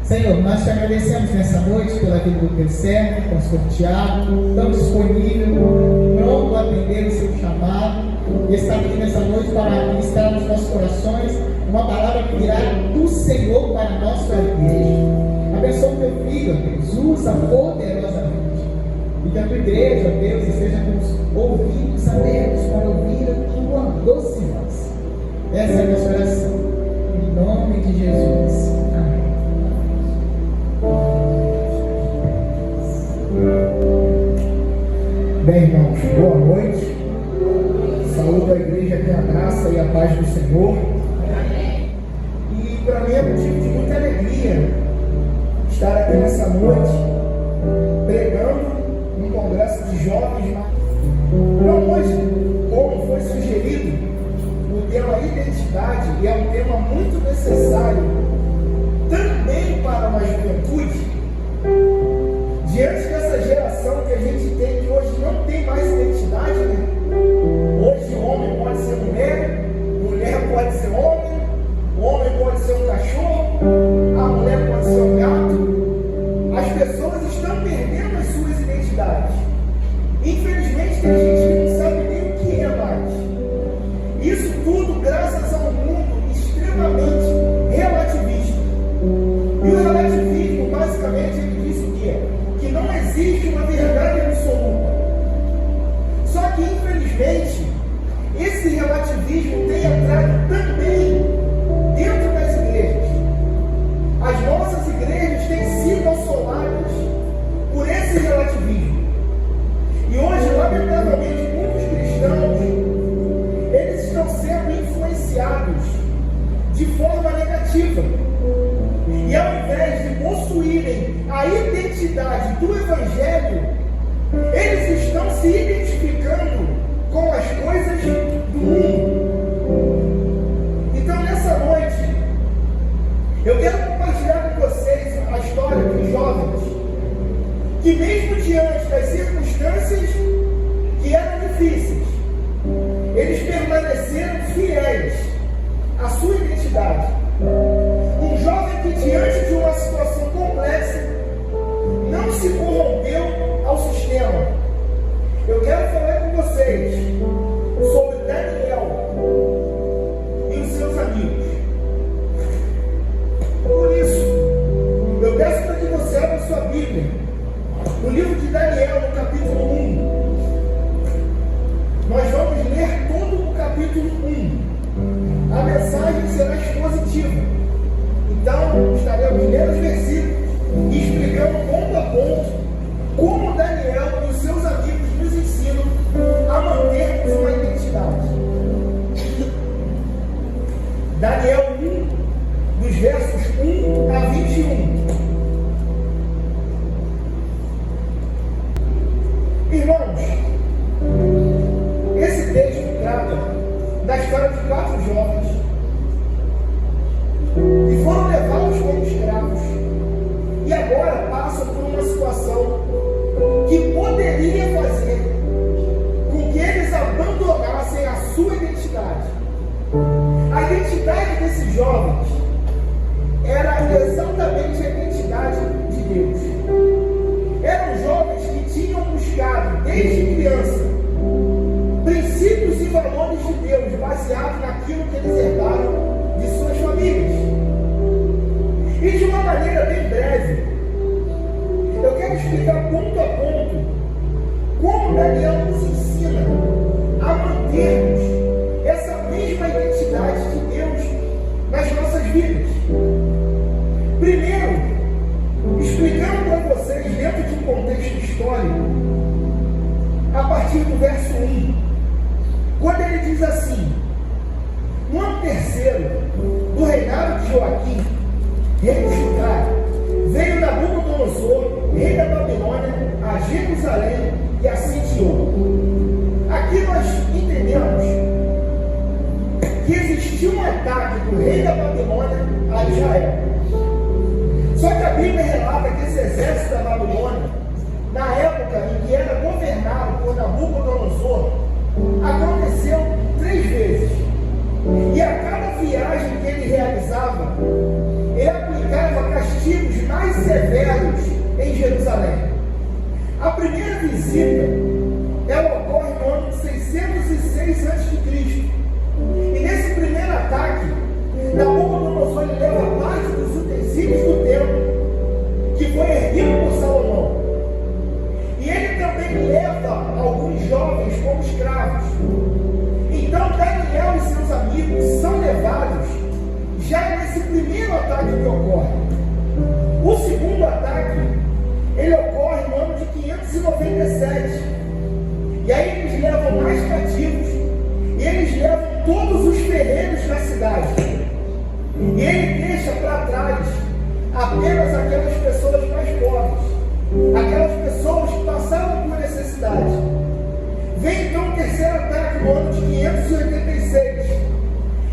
Senhor, nós te agradecemos nessa noite pela vida do teu servo, pastor Tiago, tão disponível, pronto a atender o seu chamado, e está aqui nessa noite para ministrar nos nossos corações uma palavra que virá do Senhor para a nossa igreja. Abençoa o teu filho, Deus, usa poderosamente. E que a tua igreja, Deus, esteja com os ouvidos abertos para ouvir a tua doce voz. Essa é a nossa oração. Em nome de Jesus. Amém. Bem, irmãos, boa noite. Saúdo a igreja com a graça e a paz do Senhor. E para mim é motivo de muita alegria estar aqui nessa noite pregando num congresso de jovens. Não hoje, como foi sugerido, o tema identidade, e é um tema muito necessário também para uma juventude, diante dessa geração que a gente tem, que hoje não tem mais identidade, né? Hoje o homem pode ser mulher, mulher pode ser homem, o homem pode ser um cachorro, a mulher pode ser um gato. As pessoas estão perdendo as suas identidades. Infelizmente tem gente que não sabe nem o que é mais. Isso tudo graças a um mundo extremamente relativista. E o relativismo, basicamente, ele diz o quê? Que não existe uma verdade absoluta. Só que, infelizmente, esse relativismo tem entrado também dentro das igrejas. As nossas igrejas têm sido assoladas por esse relativismo. E hoje, lamentavelmente, muitos cristãos, eles estão sendo influenciados de forma negativa. E ao invés de possuírem a identidade do Evangelho, eles estão se identificando com as coisas do mundo. Então, nessa noite, eu quero compartilhar com vocês a história de jovens que, mesmo diante das circunstâncias que eram difíceis, eles permaneceram fiéis à sua identidade. Um jovem que, diante de uma situação complexa, não se corrompeu ao sistema. Eu quero falar com vocês sobre Daniel e os seus amigos. Por isso, eu peço para que você abra sua Bíblia no livro de Daniel, no capítulo 1. Nós vamos ler todo o capítulo 1. A mensagem será expositiva. Então, estaremos lendo os versículos e explicando ponto a ponto como Daniel e os seus amigos nos ensinam a mantermos uma identidade. Daniel 1, dos versos 1 a 21. Irmãos, esse texto trata da história de 4 jovens que foram levados como escravos e agora passam por uma situação que poderia fazer com que eles abandonassem a sua identidade. A identidade desses jovens era exatamente a identidade de Deus. Eram jovens que tinham buscado desde criança princípios e valores de Deus baseados naquilo que eles herdaram de suas famílias. E de uma maneira bem breve, eu quero explicar ponto a ponto como Daniel nos ensina a mantermos essa mesma identidade de Deus nas nossas vidas. Primeiro, explicando para vocês dentro de um contexto histórico, a partir do verso 1, quando ele diz assim: no ano terceiro do reinado de Joaquim, rei de Judá, veio Nabucodonosor, rei da Babilônia, a Jerusalém e a sitiou. Aqui nós entendemos que existia um ataque do rei da Babilônia a Israel. Só que a Bíblia relata que esse exército da Babilônia, na época em que era governado por Nabucodonosor, aconteceu 3 vezes. E a cada viagem que ele realizava, ele aplicava castigos castigos mais severos em Jerusalém. A primeira visita, ela ocorre no ano de 606 a.C. E nesse primeiro ataque, Nabucodonosor leva parte dos utensílios do templo, que foi erguido por Salomão. E ele também leva alguns jovens como escravos. Então Daniel e seus amigos são levados já nesse primeiro ataque que ocorre. O segundo ataque, ele ocorre no ano de 597. E aí eles levam mais cativos. E eles levam todos os ferreiros da cidade. E ele deixa para trás apenas aquelas pessoas mais pobres, aquelas pessoas que passavam por necessidade. Vem então o terceiro ataque no ano de 586.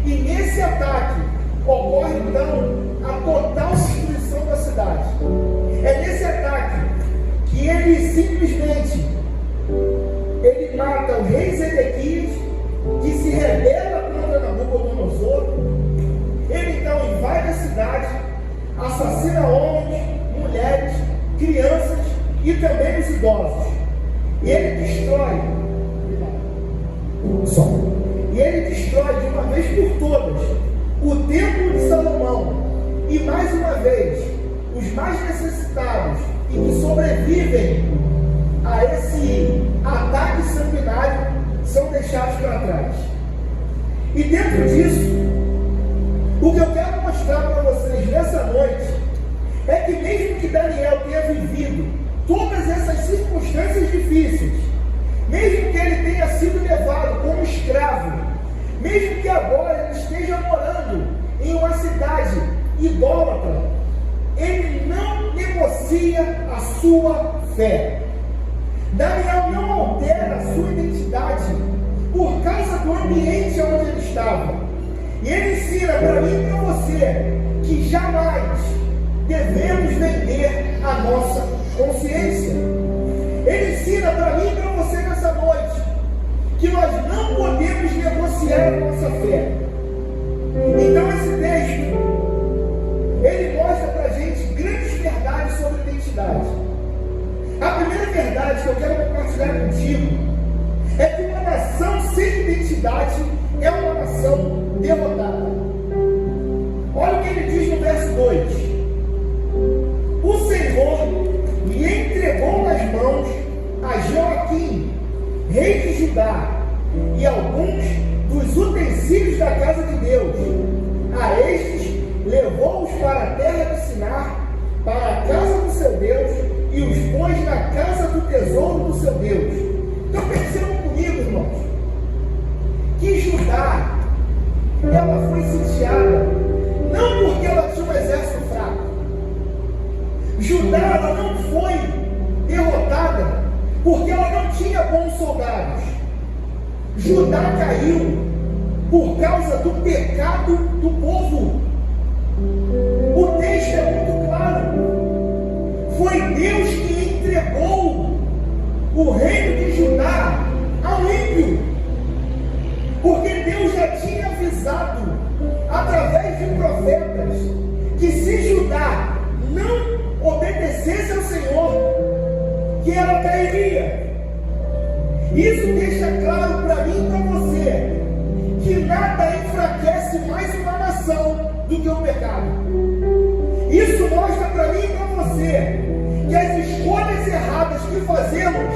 E nesse ataque ocorre então a total destruição da cidade. É nesse ataque que ele simplesmente mata o rei Zedequias, que se rebela contra Nabucodonosor. Ele então invade a cidade, assassina homens, mulheres, crianças e também os idosos. E ele destrói de uma vez por todas o templo de Salomão. E mais uma vez, os mais necessitados e que sobrevivem a esse ataque sanguinário são deixados para trás. E dentro disso, o que eu quero mostrar para vocês nessa noite é que mesmo que Daniel tenha vivido todas essas circunstâncias difíceis, mesmo que ele tenha sido levado como escravo, mesmo que agora ele esteja morando em uma cidade idólatra, ele não negocia a sua fé. Daniel não altera a sua identidade por causa do ambiente onde ele estava. E ele ensina para mim e para você que jamais devemos vender a nossa consciência. Ele ensina para mim e para você nessa noite que nós não podemos negociar a nossa fé. Então esse texto, ele mostra para a gente grandes verdades sobre identidade. A primeira verdade que eu quero compartilhar contigo é que uma nação sem identidade é uma nação derrotada. Olha o que ele diz no verso 2: o Senhor lhe entregou nas mãos a Joaquim, rei de Judá, e alguns dos utensílios da casa de Deus. A estes levou-os para a terra de Sinar, para a casa do seu Deus, e os pôs na casa do tesouro do seu Deus. Então percebam comigo, irmãos, que Judá, ela foi sitiada não porque ela tinha um exército fraco. Judá, ela não foi derrotada porque ela não tinha bons soldados. Judá caiu por causa do pecado do povo. O texto é muito claro. Foi Deus que entregou o reino de Judá ao ímpio, porque Deus já tinha avisado através de profetas que se Judá não obedecesse ao Senhor, que ela cairia. Isso deixa claro para mim e para você que nada enfraquece mais uma nação do que o pecado. Isso mostra para mim e para você que as escolhas erradas que fazemos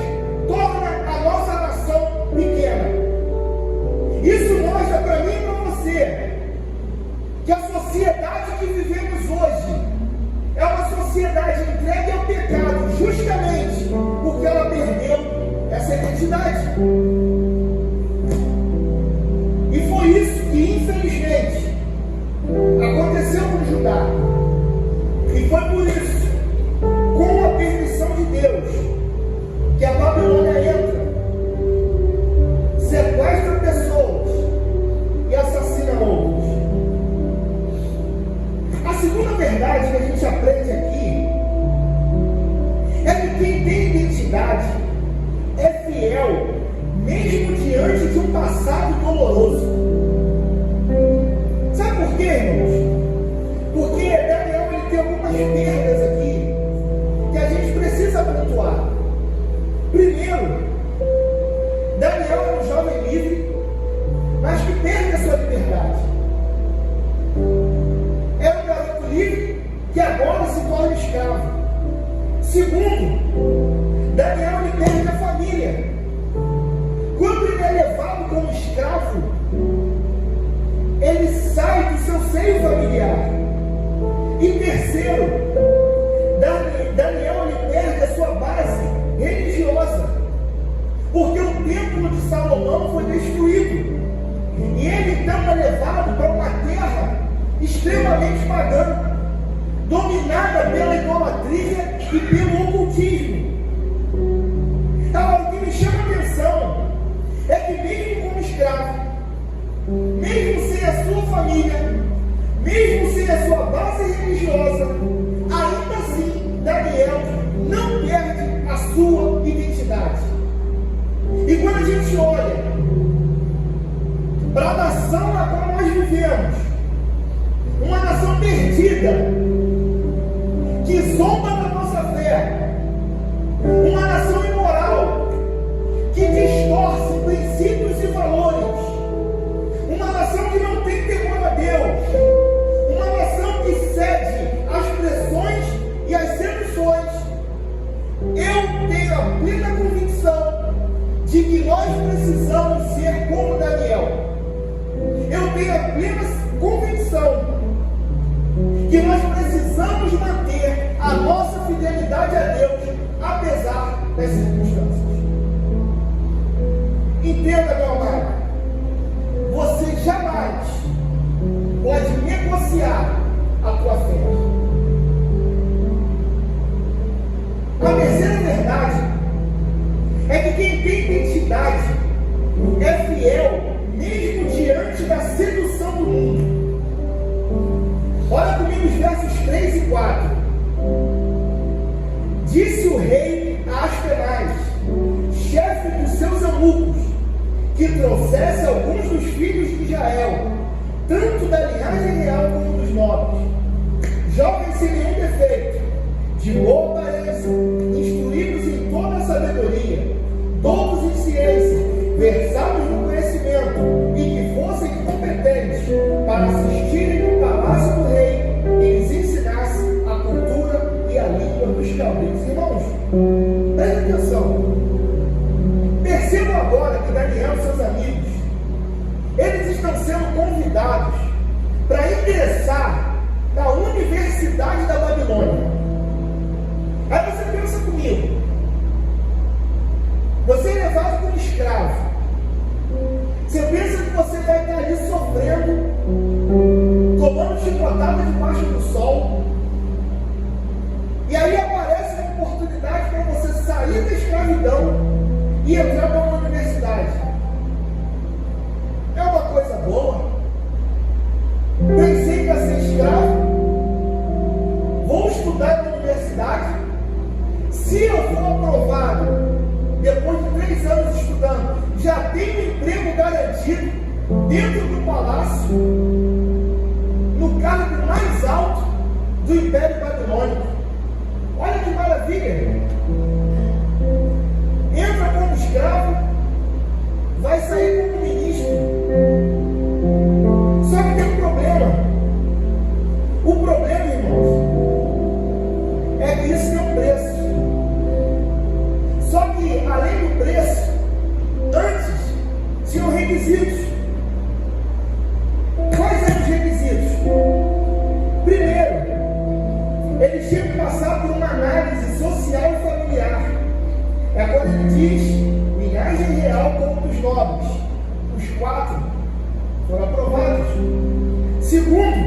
tornam a nossa nação pequena. Isso mostra para mim e para você que a sociedade que vivemos hoje é uma sociedade entregue ao pecado, justamente porque ela perdeu essa identidade. E foi isso que, infelizmente, aconteceu com Judá. E foi por isso, com a permissão de Deus, que a Babilônia entra, sequestra pessoas e assassina outros. A segunda verdade que a gente aprende aqui é que quem tem identidade é fiel, mesmo diante de um passado doloroso. Sabe por quê, irmãos? Porque Daniel ele tem algumas perdas que agora se torna escravo. Segundo, Daniel ele perde a família. Quando ele é levado como escravo, ele sai do seu seio familiar. E terceiro, Daniel ele perde a sua base religiosa, porque o templo de Salomão foi destruído. E ele então é levado para uma terra extremamente pagã, dominada pela idolatria e pelo ocultismo. Agora, o que me chama a atenção é que mesmo como escravo, mesmo sem a sua família, mesmo sem a sua base religiosa, ainda assim Daniel não perde a sua identidade. E quando a gente olha para a nação na qual nós vivemos, uma nação perdida, que zomba da nossa fé, uma nação imoral, que distorce princípios e valores, uma nação que não tem temor a Deus, uma nação que cede às pressões e às seduções. Eu tenho a plena convicção de que nós precisamos ser como Daniel. Eu tenho a plena convicção que nós precisamos manter a nossa fidelidade a Deus, apesar das circunstâncias. Entenda, meu amado, você jamais pode negociar a tua fé. A terceira verdade é que quem tem identidade é fiel mesmo diante da sedução do mundo. Olha comigo os versos 3 e 4. Disse o rei a Aspenaz, chefe dos seus eunucos, que trouxesse alguns dos filhos de Israel, tanto da linhagem real como dos nobres, jovens sem nenhum defeito, de boa aparência, instruídos em toda a sabedoria, doutos em ciência, versados no conhecimento, e que fossem competentes para assistirem no palácio do rei e lhes ensinasse a cultura e a língua dos caldeus. Irmãos, prestem atenção. Percebam agora que Daniel e seus amigos, eles estão sendo convidados para ingressar na Universidade da Babilônia. Aí você pensa comigo, você é levado como escravo, você pensa que você vai estar ali sofrendo, tomando chicotada debaixo do sol, e aí aparece uma oportunidade para você sair da escravidão e entrar para uma universidade. É uma coisa boa. Pensei que ia ser escravo, vou estudar na universidade. Se eu for aprovado, depois de 3 anos estudando, já tenho um emprego garantido dentro do palácio, no cargo mais alto do Império Babilônico. Olha que maravilha! Entra como escravo, vai sair como ministro. Só que tem um problema. O problema, irmãos, é que isso tem um preço. Só que, além do preço, antes tinham requisitos. Quais eram os requisitos? Primeiro, eles tinham que passar por uma análise social e familiar. É quando ele diz linhagem real como dos nobres. Os 4 foram aprovados. Segundo,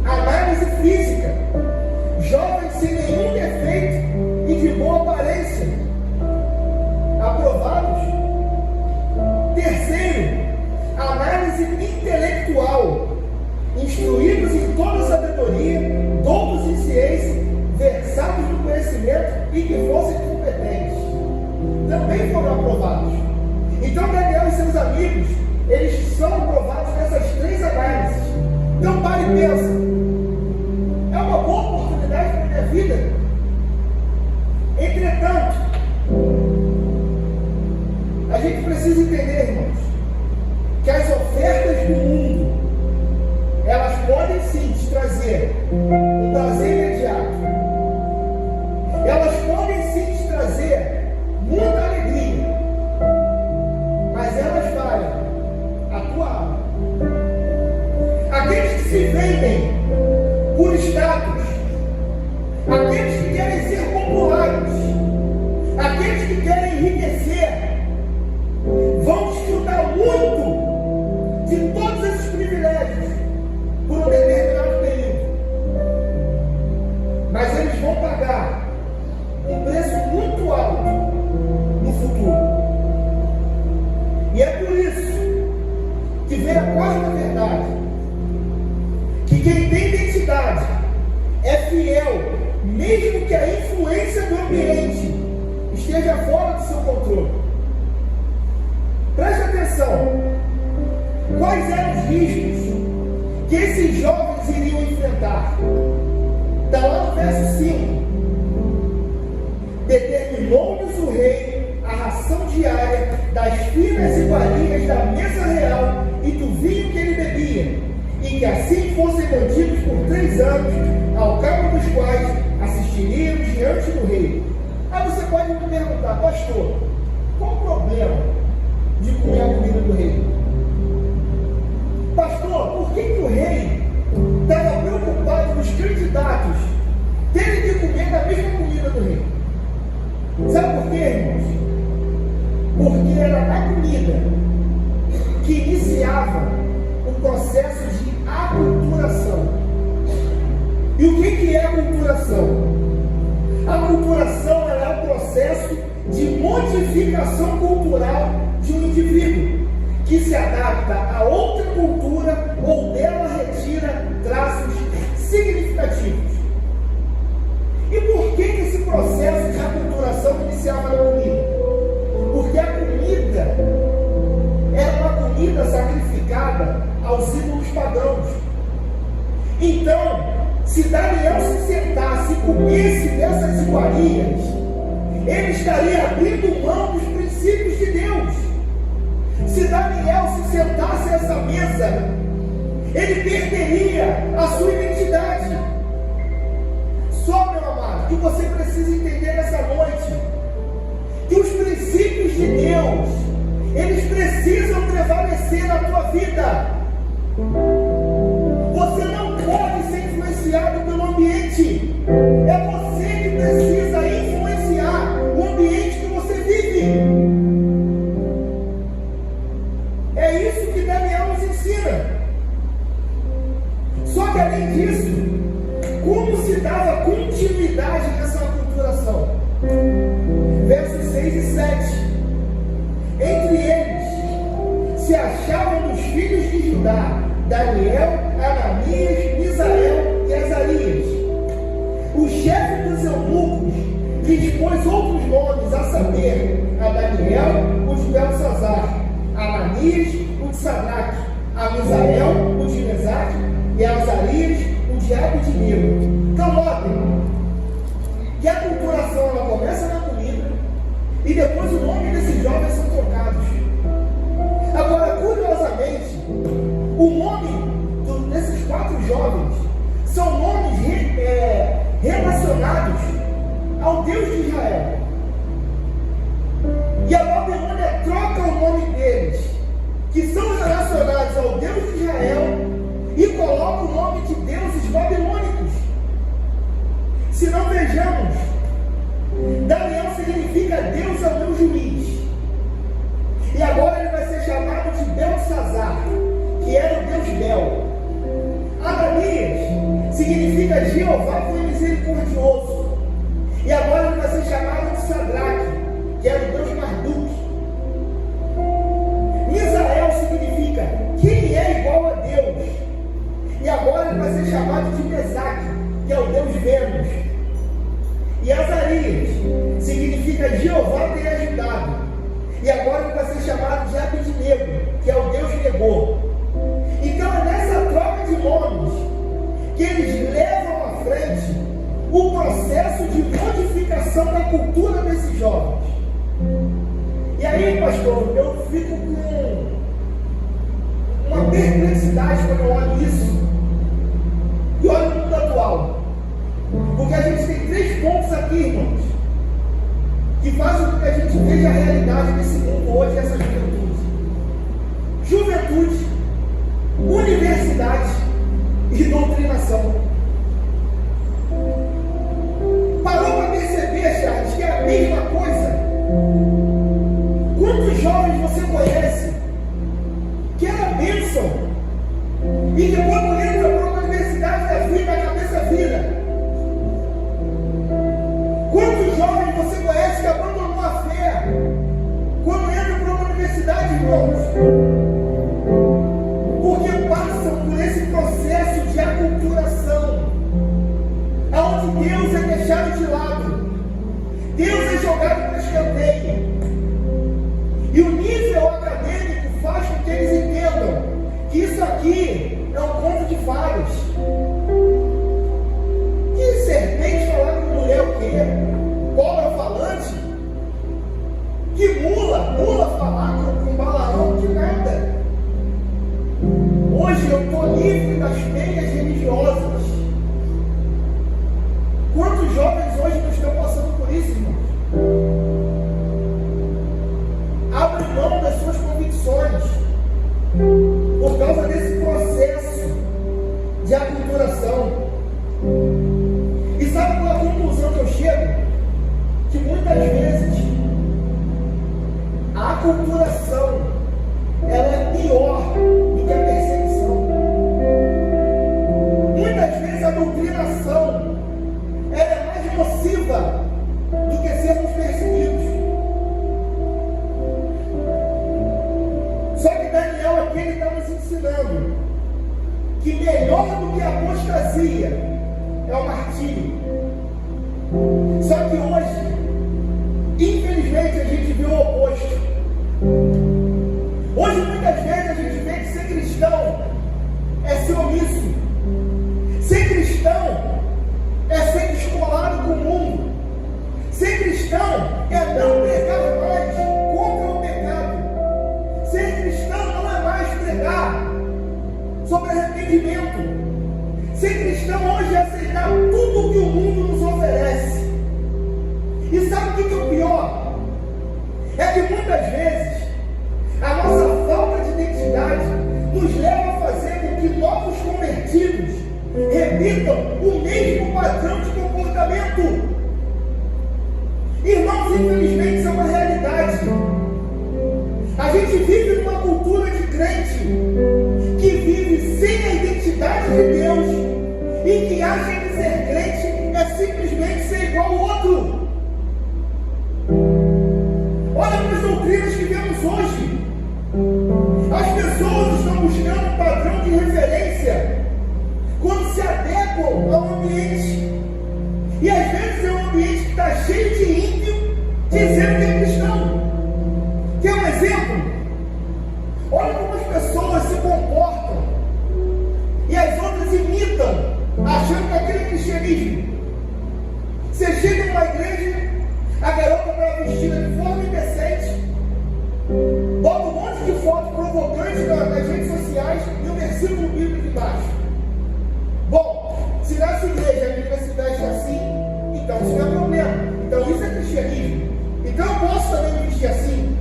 análise física. Jovens sem nenhum defeito e de boa aparência. Aprovados. Terceiro, análise intelectual. Instruídos em toda sabedoria, doutos em ciência, versados no conhecimento e que fossem competentes. Também foram aprovados. Então Daniel e seus amigos, eles são aprovados nessas 3 análises. Então pare e pensa, é uma boa oportunidade para a minha vida. Entretanto, a gente precisa entender, irmãos, que as ofertas do mundo, elas podem sim te trazer um prazer elas podem sim te trazer muita alegria, mas elas valem a tua alma. Aqueles que se vendem por status, aqueles que querem ser populares, aqueles que querem enriquecer, vão desfrutar muito de todos esses privilégios por um determinado período, mas eles vão pagar um preço muito alto no futuro. E é por isso que vem a quarta verdade, que quem tem identidade é fiel, mesmo que a influência do ambiente esteja fora do seu controle. Preste atenção. Quais eram os riscos que esses jovens iriam enfrentar? Está lá no verso 5. Determinou-nos o rei a ração diária das finas iguarias da mesa real e do vinho que ele bebia, e que assim fossem mantidos por 3 anos, ao cabo dos quais assistiriam diante do rei. Aí você pode me perguntar: pastor, qual o problema de comer a comida do rei? Pastor, por que o rei estava preocupado com os candidatos terem que comer da mesma comida do rei? Sabe por quê, irmãos? Porque era a comida que iniciava o processo de aculturação. E o que é a aculturação? A aculturação é o processo de modificação cultural de um indivíduo que se adapta a outra cultura ou dela retira traços significativos. E por que esse processo de aculturação iniciava na comida? Porque a comida era uma comida sacrificada aos ídolos pagãos. Então, se Daniel se sentasse e comesse dessas iguarias, ele estaria abrindo mão dos princípios de Deus. Se Daniel se sentasse a essa mesa, ele perderia a sua identidade. Só, meu amado, que você precisa entender nessa noite que os princípios de Deus, eles precisam prevalecer na tua vida. Você não pode ser influenciado pelo ambiente. É você que precisa influenciar o ambiente que você vive. É isso que Daniel nos ensina. Só que além disso, como se dava continuidade nessa aculturação? Versos 6 e 7. Entre eles se achavam dos filhos de Judá Daniel, Ananias, Misael e Azarias. O chefe dos eunucos lhes pôs outros nomes, a saber, a Daniel, o de Belsazar, a Ananias, o de Sadraque, a Misael, o de Mesaque, e a Azarias, o de Abednego. Então, notem que a aculturação ela começa na comida e depois o nome desses jovens são trocados. Agora, curiosamente, o nome desses 4 jovens são nomes relacionados ao Deus de Israel. E a Babilônia troca o nome deles, que são relacionados ao Deus de Israel, e coloca o nome de deuses babilônicos. Se não vejamos, Daniel significa Deus é o meu juiz. E agora ele vai ser chamado de Belsazar, que era o Deus Bel. Ananias significa Jeová foi misericordioso. E agora ele vai ser chamado de Sadraque, que era o Deus Marduk. Misael significa quem é igual a Deus. E agora ele vai ser chamado de Mesaque, que é o Deus Vênus. E Azarias significa Jeová tem ajudado. E agora ele vai ser chamado de Abednego, que é o Deus Negô. Então é nessa troca de nomes que eles levam à frente o processo de modificação da cultura desses jovens. E aí, pastor, eu fico com uma perplexidade quando eu olho isso e olho o mundo atual. Porque a gente tem 3 pontos aqui, irmãos, que fazem com que a gente veja a realidade desse mundo hoje, essa juventude. Juventude, universidade e doutrinação. Parou para perceber, Charles, que é a mesma coisa? Quantos jovens você conhece que era bênção e que quando entra para uma universidade da vida, a cabeça vira? Quantos jovens você conhece que abandonou a fé quando entra para uma universidade, irmãos? Porque passam por esse processo de aculturação, onde Deus é deixado de lado, Deus é jogado para escanteio, e o nível acadêmico faz com que eles entendam que isso aqui é um conto de fadas. Que serpente falar com mulher o quê? Cobra falante? Que mula falar com Balaão? Que nada. Hoje eu estou livre das penhas religiosas. Quantos jovens hoje não estão passando por isso, irmãos? Abre mão das suas convicções por causa desse processo de aculturação. E sabe qual é a conclusão que eu chego? Que muitas vezes a aculturação ela é pior do que a perseguição. Muitas vezes a doutrinação ela é mais nociva do que sermos perseguidos. Só que Daniel aqui ele está nos ensinando que melhor do que a apostasia é o martírio. Só que hoje, infelizmente, a gente vê o oposto. Hoje, muitas vezes, a gente vê que ser cristão é ser omisso. Ser cristão é ser descolado com o mundo. Ser cristão é não pregar mais contra o pecado. Ser cristão não é mais pregar sobre arrependimento. Ser cristão hoje é aceitar tudo o que o mundo nos oferece. E sabe o que é o pior? É que muitas vezes a nossa falta de identidade nos leva a fazer com que novos convertidos repitam o mesmo padrão de comportamento. Irmãos, infelizmente isso é uma realidade. A gente vive numa cultura de crente que vive sem a identidade de Deus e que acha que ser crente é simplesmente ser igual ao outro. Olha para as doutrinas que vemos hoje. As pessoas estão buscando um padrão de referência quando se adequam ao ambiente. E às vezes é um ambiente que está cheio de ímpio dizendo que é cristão. Quer um exemplo? Olha como as pessoas se comportam e as outras imitam, achando que aquele é cristianismo. Você chega numa igreja, a garota está vestida de forma indecente, bota um monte de foto provocante nas redes sociais e o versículo bíblico embaixo. Bom, se nessa igreja a universidade é assim, então isso não é problema. Então isso é cristianismo. Então eu posso também me vestir assim.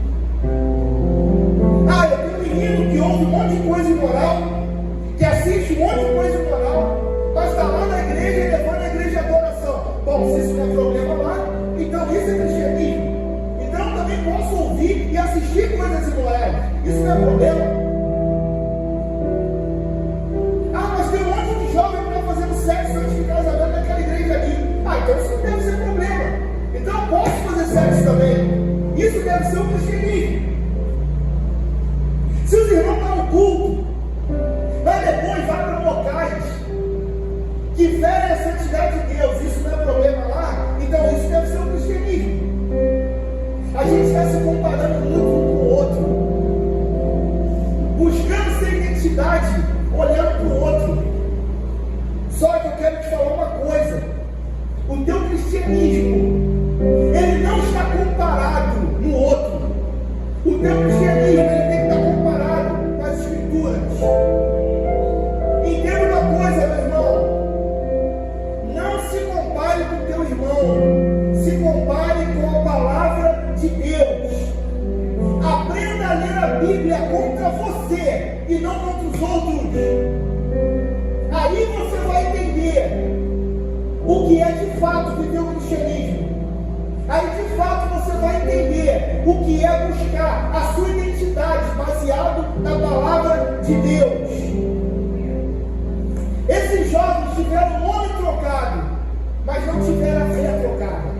Ah, eu tenho um menino que ouve um monte de coisa imoral, que assiste um monte de coisa imoral, mas está lá na igreja e levando a igreja à adoração. Bom, se isso não é problema lá, então isso é cristianismo. Então eu também posso ouvir e assistir coisas imorais. Isso não é problema. Ah, mas tem um monte de jovem que está fazendo sexo antes de casamento naquela igreja ali. Ah, então isso não deve ser problema. Então eu posso fazer sexo também. Isso deve ser o cristianismo. Se os irmãos estão no culto, mas depois vai para locais que ferem a santidade de Deus, isso não é problema lá, então isso deve ser o cristianismo. A gente está se comparando muito um com o outro, buscando ser identidade, olhando para o outro. Só que eu quero te falar uma coisa: o teu cristianismo, ele não está comparado no outro. O teu cristianismo, ele tem que estar comparado com as escrituras. Entenda uma coisa, meu irmão: não se compare e não contra os outros. Aí você vai entender o que é de fato viver o cristianismo. Aí de fato você vai entender o que é buscar a sua identidade baseado na palavra de Deus. Esses jovens tiveram o nome trocado, mas não tiveram a fé trocada.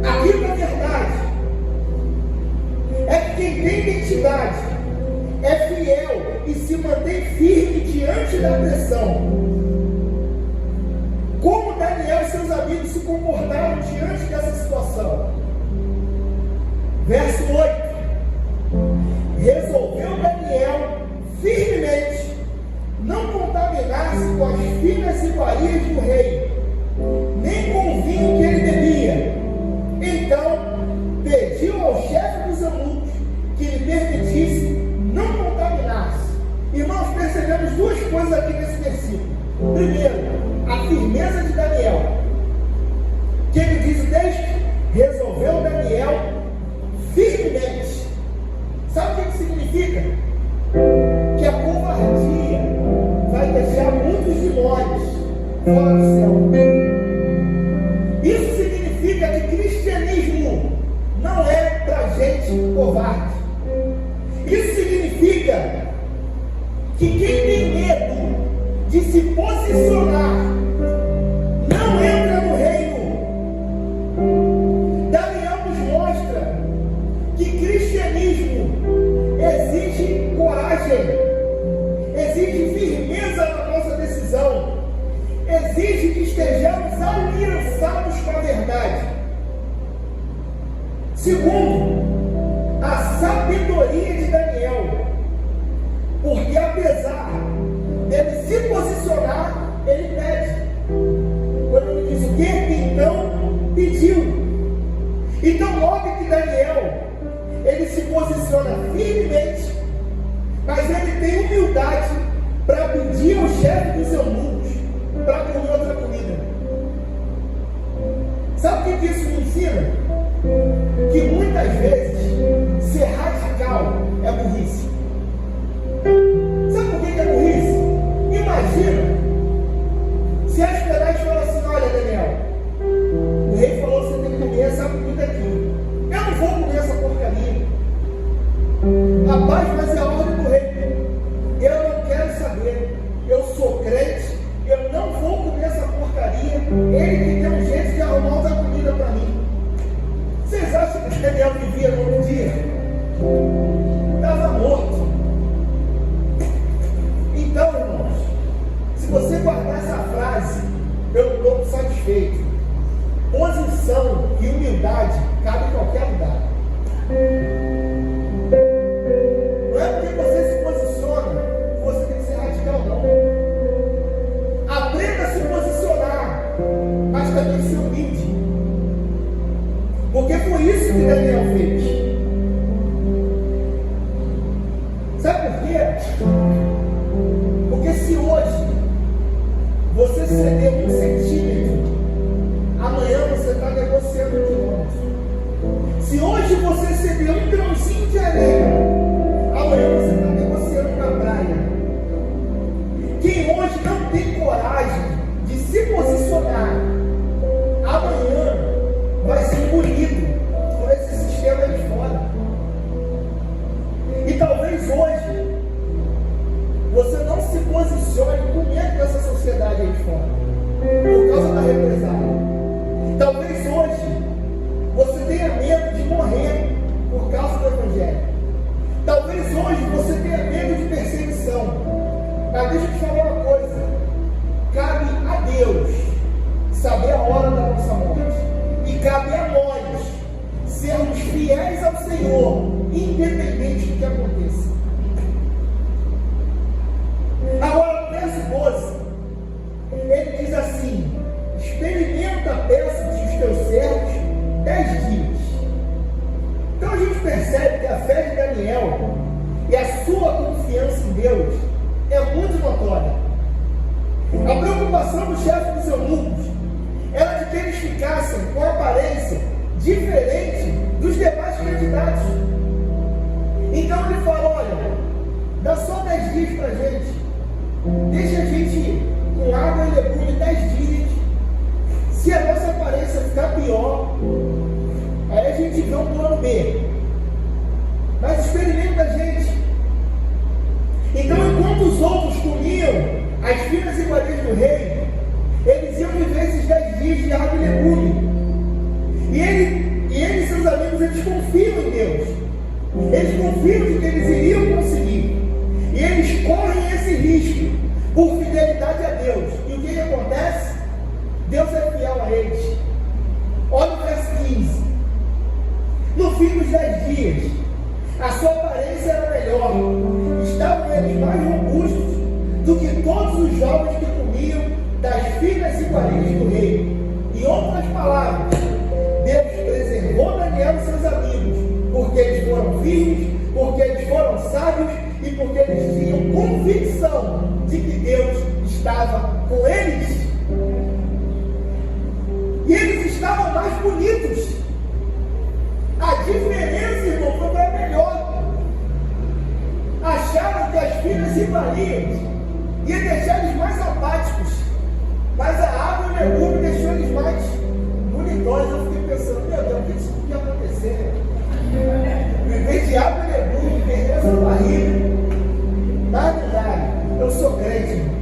A rica verdade é que quem tem identidade é fiel e se mantém firme diante da pressão. Como Daniel e seus amigos se comportaram diante dessa situação? Verso 8. Resolveu Daniel firmemente não contaminar-se com as finas iguarias do rei, nem com o vinho que ele bebia. Então pediu ao chefe dos eunucos que lhe permitisse não contaminar-se. Irmãos, percebemos duas coisas aqui nesse versículo. Primeiro, a firmeza de Daniel, que ele diz o texto, resolveu Daniel firmemente. Sabe o que significa? Que a covardia vai deixar muitos demônios fora do céu. Isso significa que cristianismo não é para gente covarde. Isso significa que quem tem medo de se posicionar não entra no reino. Daniel nos mostra que cristianismo exige coragem, exige firmeza na nossa decisão, exige que estejamos aliançados com a verdade. Segundo, a sabedoria de Daniel, porque apesar dele se posicionar, ele pede. Quando ele diz o quê? Então pediu. Então note que Daniel, ele se posiciona firmemente, mas ele tem humildade para pedir ao chefe dos eunucos para comer outra comida. Sabe o que isso me ensina? Que muitas vezes ser radical é burrice. Sabe por que é burrice? Imagina se as pedais falam assim: olha, Daniel, o rei falou que você tem que comer essa comida aqui. Eu não vou comer essa porcaria. Rapaz, mas é a ordem do rei. Eu não quero saber. Eu sou crente. Eu não vou comer essa porcaria. Ele que tem um jeito de arrumar outra comida para mim. Vocês acham que Daniel vivia no outro dia? Estava morto. Então, irmãos, se você guardar essa frase, eu estou satisfeito. Posição e humildade cabe em qualquer lugar. Não é porque você se posiciona que você tem que ser radical, não. Aprenda a se posicionar, mas também se humilde. Porque foi isso que Daniel fez. Sabe por quê? Porque se hoje você ceder 1 centímetro, amanhã você está negociando um quilômetro. Se hoje você ceder um grãozinho de areia, amanhã você está negociando na praia. Quem hoje não tem coragem de se posicionar, amanhã vai ser engolido por esse sistema de fora. E talvez hoje você não se posicione com medo dessa sociedade aí de fora, por causa da represália. Talvez hoje você tenha medo de morrer por causa do Evangelho. Talvez hoje você tenha medo de perseguição. Mas deixa eu te falar uma coisa: cabe a Deus saber a hora da nossa morte, e cabe a nós sermos fiéis ao Senhor, independente do que aconteça. Agora, no verso 12, ele diz assim: experimenta, peço-te os teus servos 10 dias. Então a gente percebe que a fé de Daniel e a sua confiança em Deus é muito notória. A preocupação do chefe dos eunucos era de que eles ficassem com a aparência diferente dos demais candidatos. Então ele fala: olha, dá só 10 dias para a gente, deixa a gente com água e legume 10 dias. Se a nossa aparência ficar pior, aí a gente vê um plano B. Mas experimenta a gente. Então, enquanto os outros comiam as finas iguarias do rei, eles iam viver esses 10 dias de água e legume. E ele e seus amigos, eles confiam em Deus. Eles confiam de que eles iriam conseguir. E eles correm esse risco por fidelidade a Deus. E o que acontece? Deus é fiel a eles. Olha o verso 15. No fim dos 10 dias, a sua aparência era melhor. Estavam eles mais robustos do que todos os jovens que comiam das finas iguarias do rei. Em outras palavras, Deus preservou Daniel e seus amigos, porque eles foram firmes, porque eles foram sábios e porque eles tinham convicção de que Deus estava com eles. E eles estavam mais bonitos. A diferença, irmão, foi para melhor. Acharam que as finas iguarias ia deixar eles mais apáticos, mas a água e o legume deixou eles mais bonitões. Eu fiquei pensando: meu Deus, o que isso podia acontecer? Em vez de água e legume, beleza no barriga. Mas não dá. Eu sou crente, irmão.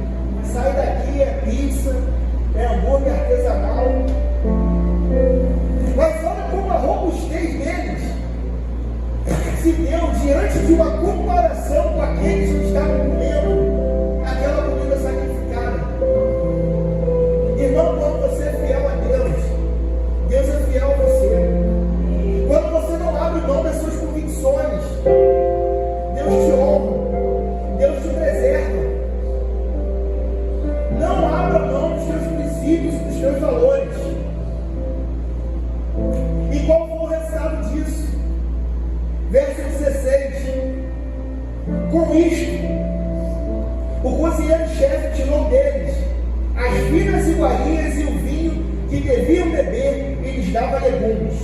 Sai daqui, é pizza, é hambúrguer artesanal. Mas olha como a robustez deles se deu diante de uma comparação com aqueles que estavam comendo aquela comida sacrificada. Irmão, quando você é fiel a Deus, Deus é fiel a você. Quando você não abre mão das suas convicções, Deus te honra, Deus te preserva. Não abra mão dos seus princípios e dos seus valores. E qual foi o resultado disso? Verso 16. Com isto, o cozinheiro-chefe tirou deles as finas iguarias e o vinho que deviam beber e lhes dava legumes.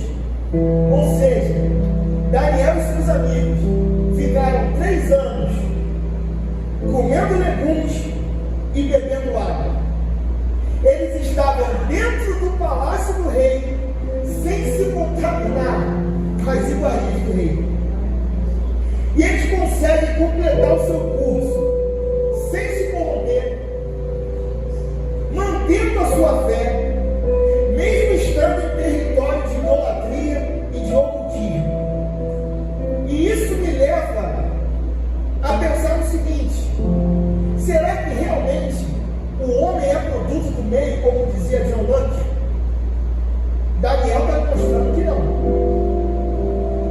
Ou seja, Daniel e seus amigos ficaram 3 anos comendo legumes e bebendo água. Eles estavam dentro do palácio do rei, sem se contaminar com as iguarias do rei. E eles conseguem completar o seu curso sem se corromper, mantendo a sua fé, mesmo estando em território de idolatria e de ocultismo. E isso me leva a pensar no seguinte: será que realmente o homem é produto do meio, como dizia John Locke? Daniel está mostrando que não.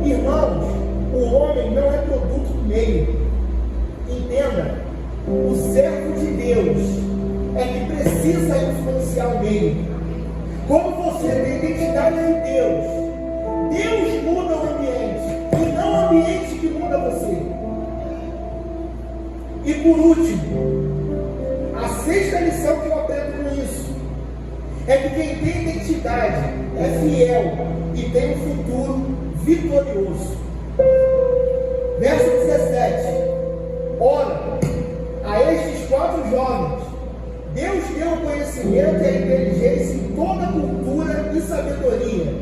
Irmãos, o homem não é produto do meio. Entenda, o servo de Deus é que precisa influenciar o meio. Como você tem identidade em Deus, Deus muda o ambiente, e não o ambiente que muda você. E por último, a 6ª lição que eu aprendo com isso é que quem tem identidade é fiel e tem um futuro vitorioso. Verso 17. Ora, a estes 4 jovens, Deus deu o conhecimento e a inteligência em toda cultura e sabedoria.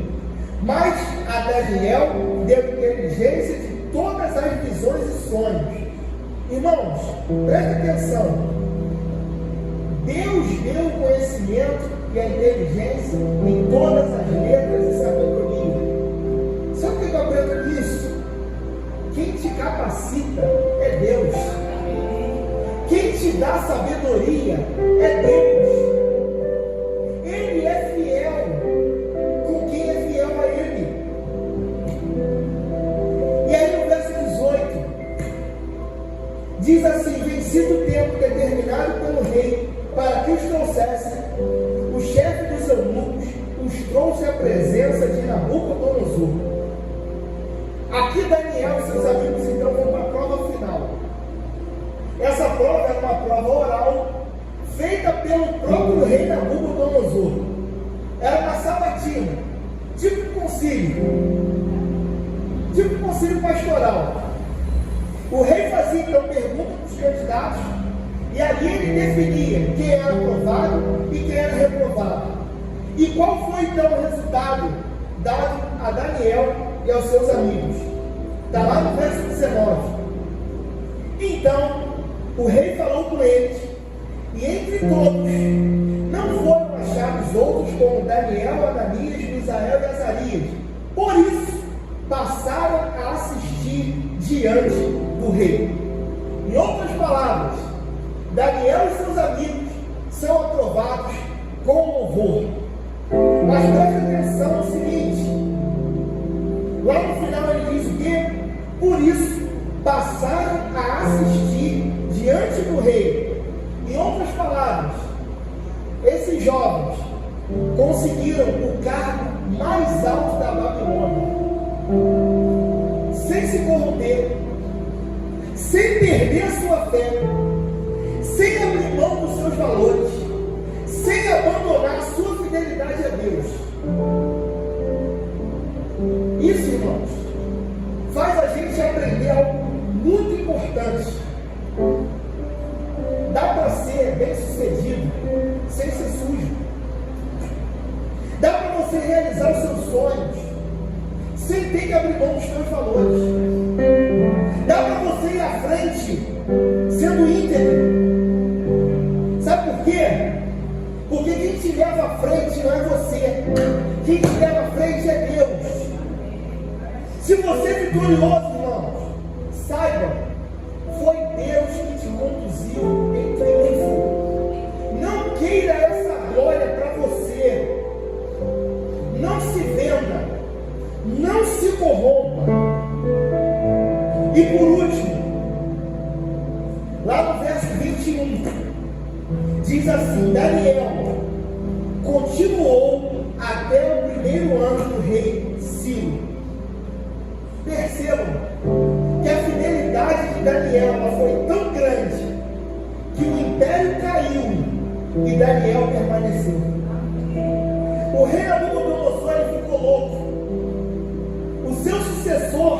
Mas a Daniel deu inteligência de todas as visões e sonhos. Irmãos, preste atenção. Deus deu o conhecimento e a inteligência em todas as letras e sabedoria. Sabe o que eu aprendo disso? Quem te capacita é Deus. Quem te dá sabedoria é Deus. Ele é fiel com quem é fiel a Ele. E aí no verso 18 diz assim: vencido o tempo determinado pelo rei para que os trouxesse, o chefe dos eunucos os trouxe à presença de Nabucodonosor. Aqui Daniel e seus amigos então vão para a prova final. Essa prova era uma prova oral feita pelo próprio rei Nabucodonosor. Era uma sabatina, tipo concílio pastoral. O rei fazia então pergunta para os candidatos, e ali ele definia quem era aprovado e quem era reprovado. E qual foi então o resultado dado a Daniel e aos seus amigos? Está lá no verso 19. Então o rei falou com eles, e entre todos não foram achados outros como Daniel, Ananias, Misael e Azarias. Por isso passaram a assistir diante do rei. Em outras palavras, Daniel e seus amigos são aprovados com louvor. Mas preste atenção no seguinte: lá no final ele diz o quê? Por isso passaram a assistir diante do rei. Em outras palavras, esses jovens conseguiram o cargo mais alto da Babilônia, sem se corromper, sem perder a sua fé, sem abrir mão dos seus valores, sem abandonar a sua fidelidade a Deus. Isso, irmãos, faz a gente aprender algo muito importante. Dá para ser bem sucedido sem ser sujo. Dá para você realizar os seus sonhos sem ter que abrir mão dos seus valores. Dá para você ir à frente sendo íntegro. Sabe por quê? Porque quem te leva à frente não é você. Quem te leva à frente é Deus. Se você é vitorioso, irmãos, saiba, foi Deus que te conduziu em triunfo. Não queira essa glória para você. Não se venda. Não se corrompa. E por último, lá no verso 21, diz assim: Daniel continuou até o primeiro ano do rei Ciro. Percebam que a fidelidade de Daniel foi tão grande que o império caiu e Daniel permaneceu. O rei Nabucodonosor ficou louco. O seu sucessor,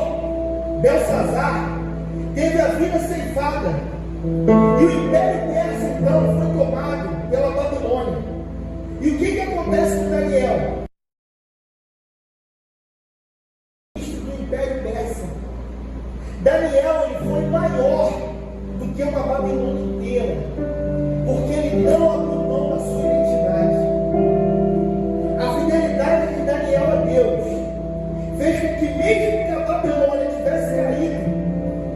Belsazar, teve a vida ceifada. E o império persa então foi tomado pela Babilônia. E o que acontece com Daniel? Do império persa. Daniel ele foi maior do que uma Babilônia inteira, porque ele não abriu mão da sua identidade. A fidelidade de Daniel a Deus fez com que, mesmo que a Babilônia tivesse caído,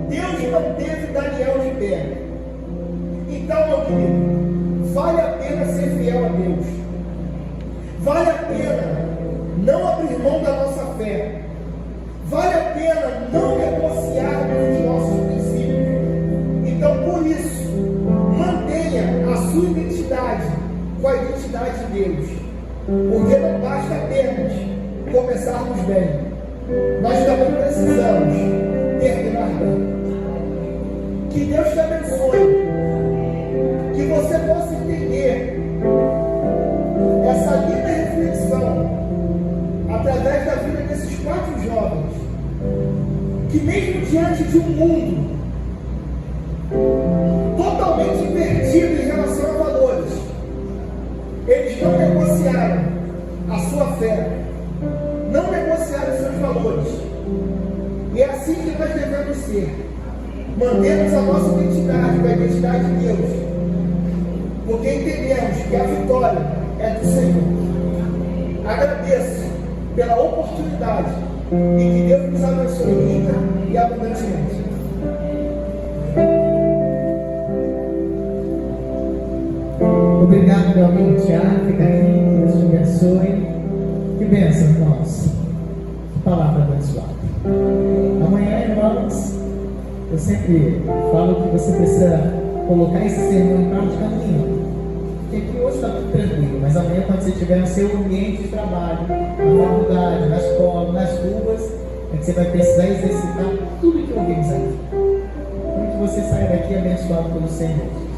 Deus manteve Daniel de pé. Então, meu querido, vale a pena ser fiel a Deus. Vale a pena não abrir mão da nossa fé. Vale a pena não negociar os nossos princípios. Então, por isso, mantenha a sua identidade com a identidade de Deus. Porque não basta apenas começarmos bem. Nós também precisamos terminar bem. Que Deus te abençoe. Que você possa entender essa linda reflexão através da vida desses 4 jovens, que mesmo diante de um mundo totalmente invertido em relação a valores, eles não negociaram a sua fé, não negociaram os seus valores. E é assim que nós devemos ser. Mantemos a nossa identidade, a identidade de Deus, porque entendemos que a vitória é do Senhor. Agradeço pela oportunidade e que Deus nos abençoe rica e abundantemente. Obrigado, meu amigo Tiago. Fica aqui, Deus te abençoe. Que bênção, irmãos. Que palavra abençoada. Amanhã, irmãos, eu sempre falo que você precisa colocar esse sermão em prática amanhã. Porque aqui hoje está tudo tranquilo, mas amanhã, quando você estiver no seu ambiente de trabalho, na faculdade, na escola, nas ruas, é que você vai precisar exercitar tudo que ouvimos aqui. Para que você saia daqui abençoado pelo Senhor.